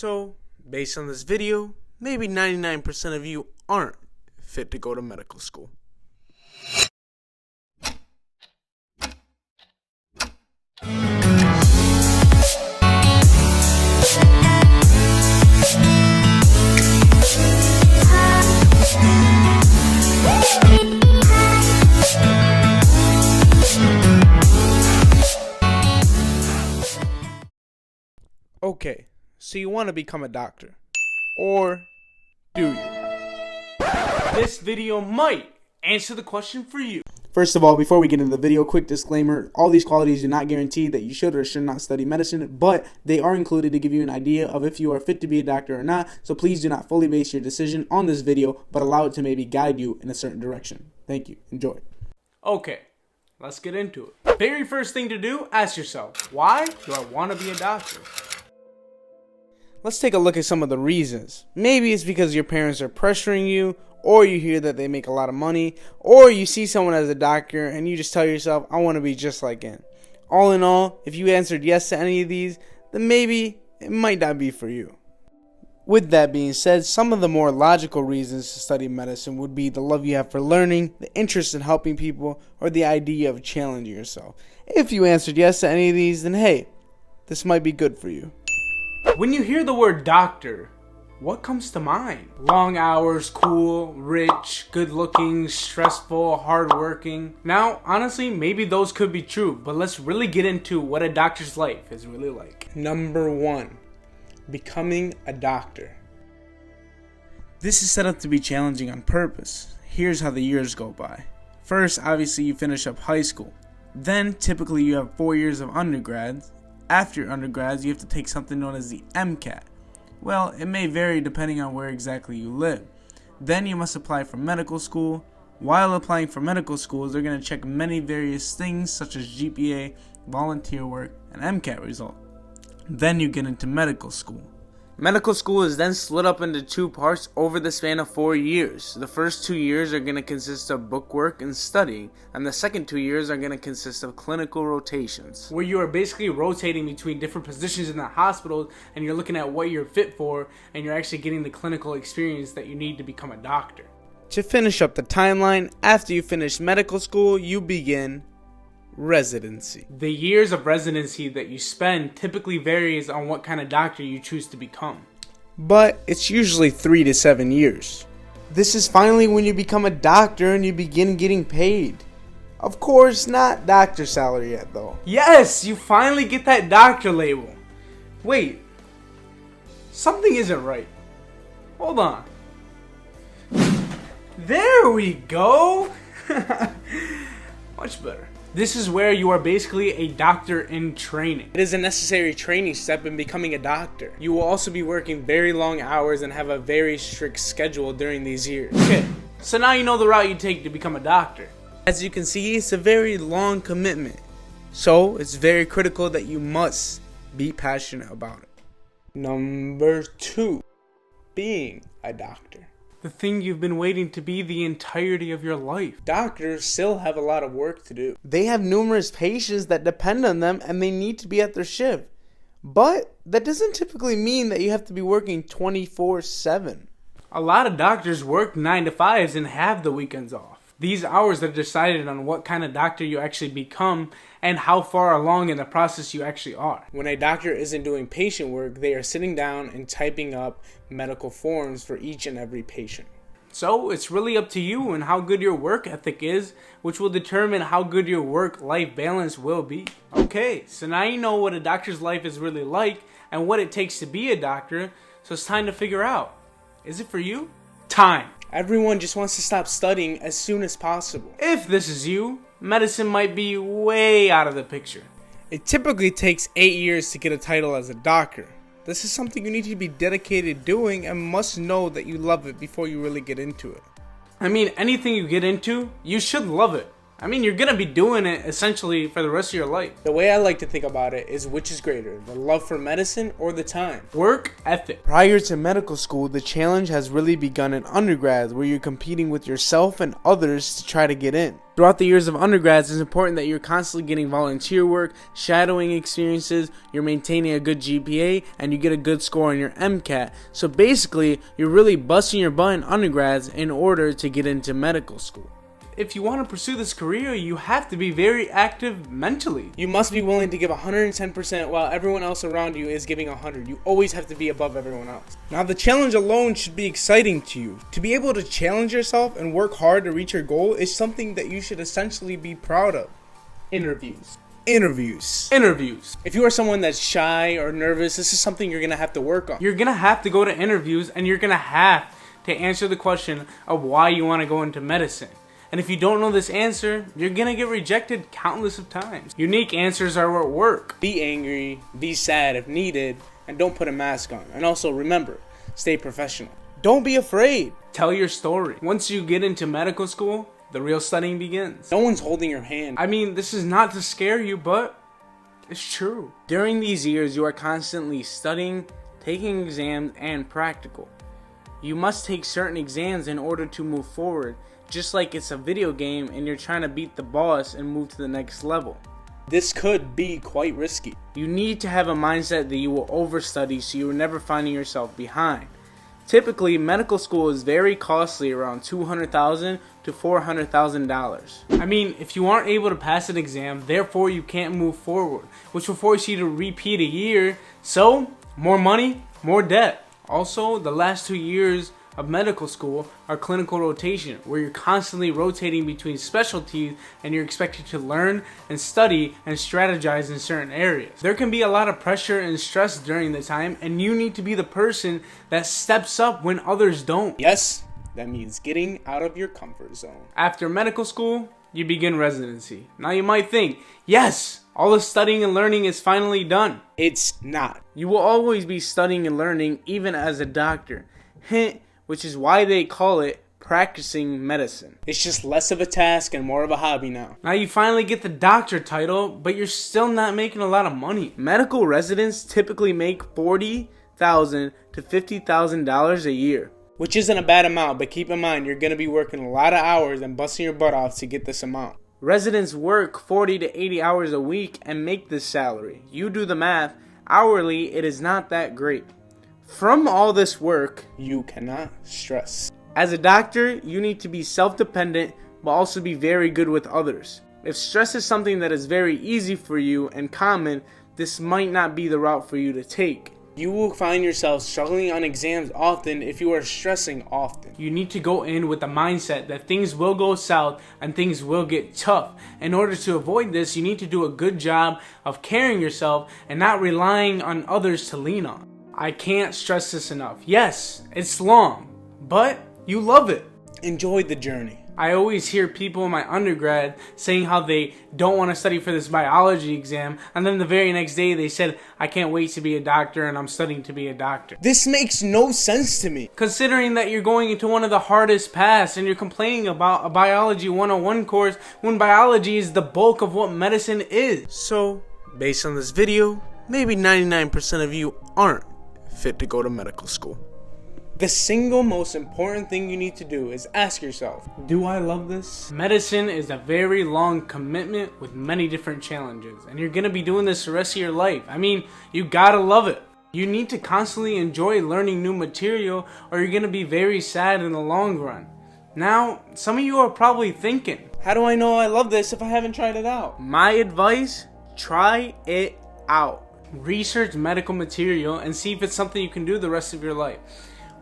So, based on this video, maybe 99% of you aren't fit to go to medical school. Okay, so you want to become a doctor. Or do you? This video might answer the question for you. First of all, before we get into the video, quick disclaimer, all these qualities do not guarantee that you should or should not study medicine, but they are included to give you an idea of if you are fit to be a doctor or not, so please do not fully base your decision on this video, but allow it to maybe guide you in a certain direction. Thank you. Enjoy. Okay, let's get into it. Very first thing to do, ask yourself, why do I want to be a doctor? Let's take a look at some of the reasons. Maybe it's because your parents are pressuring you, or you hear that they make a lot of money, or you see someone as a doctor and you just tell yourself, I want to be just like him. All in all, if you answered yes to any of these, then maybe it might not be for you. With that being said, some of the more logical reasons to study medicine would be the love you have for learning, the interest in helping people, or the idea of challenging yourself. If you answered yes to any of these, then hey, this might be good for you. When you hear the word doctor, what comes to mind? Long hours, cool, rich, good looking, stressful, hardworking. Now, honestly, maybe those could be true, but let's really get into what a doctor's life is really like. Number 1, becoming a doctor. This is set up to be challenging on purpose. Here's how the years go by. First, obviously, you finish up high school. Then, typically, you have 4 years of undergrads. After your undergrads, you have to take something known as the MCAT. Well, it may vary depending on where exactly you live. Then you must apply for medical school. While applying for medical schools, they're going to check many various things such as GPA, volunteer work, and MCAT result. Then you get into medical school. Medical school is then split up into 2 parts over the span of 4 years. The first 2 years are going to consist of bookwork and studying, and the second 2 years are going to consist of clinical rotations, where you are basically rotating between different positions in the hospital and you're looking at what you're fit for and you're actually getting the clinical experience that you need to become a doctor. To finish up the timeline, after you finish medical school, you begin residency. The years of residency that you spend typically varies on what kind of doctor you choose to become, but it's usually 3 to 7 years. This is finally when you become a doctor and you begin getting paid. Of course, not doctor salary yet though. Yes, you finally get that doctor label. Wait, something isn't right. Hold on. There we go. Much better. This is where you are basically a doctor in training. It is a necessary training step in becoming a doctor. You will also be working very long hours and have a very strict schedule during these years. Okay, so now you know the route you take to become a doctor. As you can see, it's a very long commitment. So it's very critical that you must be passionate about it. Number 2, being a doctor. The thing you've been waiting to be the entirety of your life. Doctors still have a lot of work to do. They have numerous patients that depend on them and they need to be at their shift. But that doesn't typically mean that you have to be working 24/7. A lot of doctors work 9 to 5s and have the weekends off. These hours are decided on what kind of doctor you actually become and how far along in the process you actually are. When a doctor isn't doing patient work, they are sitting down and typing up medical forms for each and every patient. So it's really up to you and how good your work ethic is, which will determine how good your work-life balance will be. Okay, so now you know what a doctor's life is really like and what it takes to be a doctor, so it's time to figure out, is it for you? Time. Everyone just wants to stop studying as soon as possible. If this is you, medicine might be way out of the picture. It typically takes 8 years to get a title as a doctor. This is something you need to be dedicated doing and must know that you love it before you really get into it. I mean, anything you get into, you should love it. I mean, you're gonna be doing it essentially for the rest of your life. The way I like to think about it is which is greater, the love for medicine or the time? Work ethic. Prior to medical school, the challenge has really begun in undergrad, where you're competing with yourself and others to try to get in. Throughout the years of undergrads, it's important that you're constantly getting volunteer work, shadowing experiences, you're maintaining a good GPA, and you get a good score on your MCAT. So basically, you're really busting your butt in undergrads in order to get into medical school. If you want to pursue this career, you have to be very active mentally. You must be willing to give 110% while everyone else around you is giving 100. You always have to be above everyone else. Now, the challenge alone should be exciting to you. To be able to challenge yourself and work hard to reach your goal is something that you should essentially be proud of. Interviews. If you are someone that's shy or nervous, this is something you're going to have to work on. You're going to have to go to interviews, and you're going to have to answer the question of why you want to go into medicine. And if you don't know this answer, you're gonna get rejected countless of times. Unique answers are what work. Be angry, be sad if needed, and don't put a mask on. And also remember, stay professional. Don't be afraid. Tell your story. Once you get into medical school, the real studying begins. No one's holding your hand. I mean, this is not to scare you, but it's true. During these years, you are constantly studying, taking exams, and practical. You must take certain exams in order to move forward, just like it's a video game and you're trying to beat the boss and move to the next level. This could be quite risky. You need to have a mindset that you will overstudy so you are never finding yourself behind. Typically, medical school is very costly, around $200,000 to $400,000. I mean, if you aren't able to pass an exam, therefore you can't move forward, which will force you to repeat a year, so more money, more debt. Also, the last 2 years of medical school are clinical rotation, where you're constantly rotating between specialties and you're expected to learn and study and strategize in certain areas. There can be a lot of pressure and stress during the time, and you need to be the person that steps up when others don't. Yes, that means getting out of your comfort zone. After medical school, you begin residency. Now you might think, yes, all the studying and learning is finally done. It's not. You will always be studying and learning even as a doctor. Hint, which is why they call it practicing medicine. It's just less of a task and more of a hobby now. Now you finally get the doctor title, but you're still not making a lot of money. Medical residents typically make $40,000 to $50,000 a year, which isn't a bad amount, but keep in mind you're going to be working a lot of hours and busting your butt off to get this amount. Residents work 40 to 80 hours a week and make this salary. You do the math. Hourly, it is not that great. From all this work, you cannot stress. As a doctor, you need to be self-dependent, but also be very good with others. If stress is something that is very easy for you and common, this might not be the route for you to take. You will find yourself struggling on exams often if you are stressing often. You need to go in with the mindset that things will go south and things will get tough. In order to avoid this, you need to do a good job of carrying yourself and not relying on others to lean on. I can't stress this enough. Yes, it's long, but you love it. Enjoy the journey. I always hear people in my undergrad saying how they don't want to study for this biology exam, and then the very next day they said, I can't wait to be a doctor and I'm studying to be a doctor. This makes no sense to me. Considering that you're going into one of the hardest paths and you're complaining about a biology 101 course when biology is the bulk of what medicine is. So, based on this video, maybe 99% of you aren't fit to go to medical school. The single most important thing you need to do is ask yourself, do I love this? Medicine is a very long commitment with many different challenges, and you're gonna be doing this the rest of your life. I mean, you gotta love it. You need to constantly enjoy learning new material, or you're gonna be very sad in the long run. Now, some of you are probably thinking, how do I know I love this if I haven't tried it out? My advice, try it out. Research medical material and see if it's something you can do the rest of your life.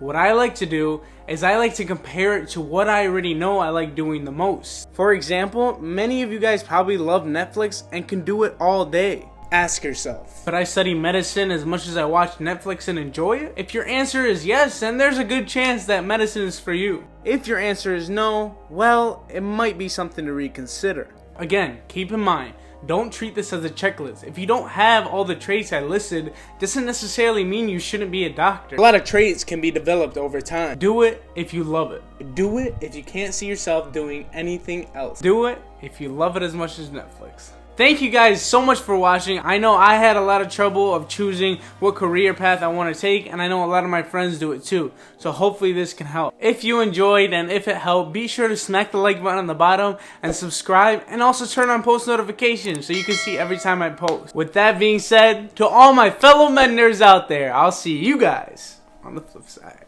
What I like to do is I like to compare it to what I already know I like doing the most. For example, many of you guys probably love Netflix and can do it all day. Ask yourself, could I study medicine as much as I watch Netflix and enjoy it? If your answer is yes, then there's a good chance that medicine is for you. If your answer is no, well, it might be something to reconsider. Again, keep in mind, don't treat this as a checklist. If you don't have all the traits I listed, doesn't necessarily mean you shouldn't be a doctor. A lot of traits can be developed over time. Do it if you love it. Do it if you can't see yourself doing anything else. Do it if you love it as much as Netflix. Thank you guys so much for watching. I know I had a lot of trouble of choosing what career path I want to take, and I know a lot of my friends do it too. So hopefully this can help. If you enjoyed and if it helped, be sure to smack the like button on the bottom and subscribe, and also turn on post notifications so you can see every time I post. With that being said, to all my fellow med nerds out there, I'll see you guys on the flip side.